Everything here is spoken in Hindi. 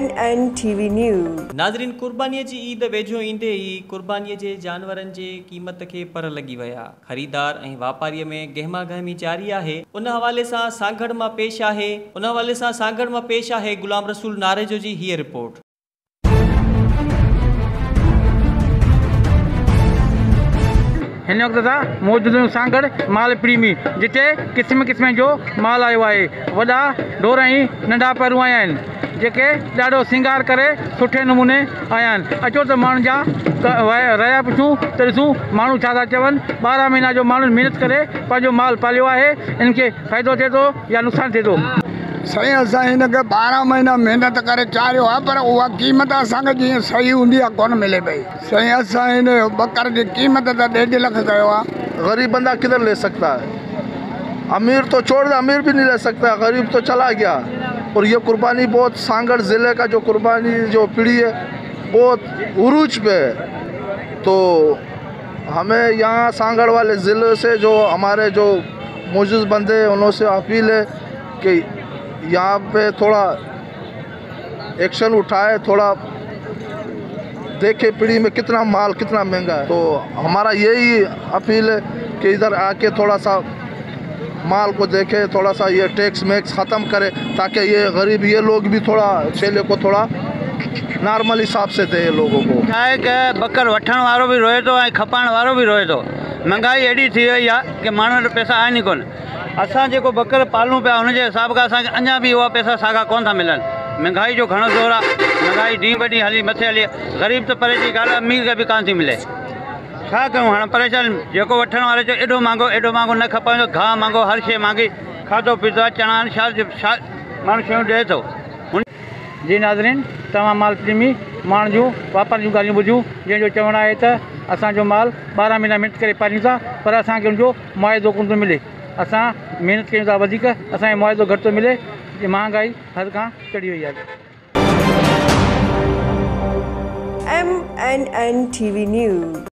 MNN TV News। नाज़रीन, कुर्बानीअ जी ईद वेझो ईंदे ई कुर्बानीअ जे जानवरनि जे क़ीमत खे पर लॻी विया। ख़रीदार ऐं वापारीअ में गहमा गहमी जारी आहे। उन हवाले सां सागड़ मां पेश आहे गुलाम रसूल नारेजो जी हीअ रिपोर्ट। हिन वक़्त असां मौजूदु आहियूं सागड़ माल प्रीमी, जिते क़िस्म क़िस्म जो माल आयो आहे। वॾा ढोर ऐं नंढा पैरूं आया आहिनि, जेके ॾाढो सिंगार करे सुठे नमूने आया आहिनि। अचो त माण्हुनि जा रहिया पुछूं त ॾिसूं माण्हू छा था चवनि। 12 महीना जो माण्हुनि महिनत करे पंहिंजो माल पालियो आहे। इनखे फ़ाइदो थिए थो या नुक़सानु थिए थो? साईं, असां हिनखे 12 महीना महिनत करे चाढ़ियो आहे, पर उहा क़ीमत असांखे जीअं सही हूंदी आहे कोन मिले पई। साईं, असां हिन बकर जी क़ीमत त 1.5 लाख कयो आहे। गरीब बंदा किधर ले सकता है? अमीर तो छोड़ दे, अमीर भी नहीं ले सकता, गरीब तो चला गया। और ये कुर्बानी बहुत सागड़ ज़िले का जो कुर्बानी जो पीढ़ी है बहुत उरूज पे है। तो हमें यहाँ सागड़ वाले ज़िले से जो हमारे जो मौजूद बंदे हैं उनसे अपील है कि यहाँ पे थोड़ा एक्शन उठाए, थोड़ा देखे पीढ़ी में कितना माल कितना महंगा है। तो हमारा यही अपील है कि इधर आके थोड़ा सा माल को देखे, थोड़ा सा ये टैक्स मैक्स ख़त्म करे, ताकि ये गरीब ये लोग भी थोड़ा छेले को थोड़ा नॉर्मल हिसाब से दे लोगों को। छा आहे कि बकर वठण वारो भी रोए थो ऐं खपाइण वारो भी रोए थो। महांगाई एडी थी वई आहे कि माण्हुनि वटि पैसा आहिनि ई कोन। असां जेको बकर पालूं पिया हुनजे हिसाब खां असांखे अञा बि उहा पैसा साॻा कोन था मिलनि। महांगाई जो घणो ज़ोर आहे, महांगाई ॾींहुं ब ॾींहुं हली मथे हली। ग़रीब त परे जी ॻाल्हि, अमीर खे बि कान थी मिले। छा कयूं हाणे? परेशान जेको वठण वारे चयो एॾो महांगो न खपाइंदो, घाह महांगो, हर शइ महांगी, खाधो पीतो आहे, चणा छा माण्हू शयूं ॾिए थो। जी नाज़रीन, तव्हां माल प्रेमी माण्हुनि जूं वापार जूं ॻाल्हियूं ॿुधियूं, जंहिंजो चवणु आहे त असांजो माल 12 महीना महिनत करे पालियूं था, पर असांखे उनजो मुआवज़ो कोन थो मिले। असां महिनत कयूं था वधीक, असांखे मुआवज़ो घटि थो मिले। महांगाई हद खां चढ़ी वई आहे। MNN TV News।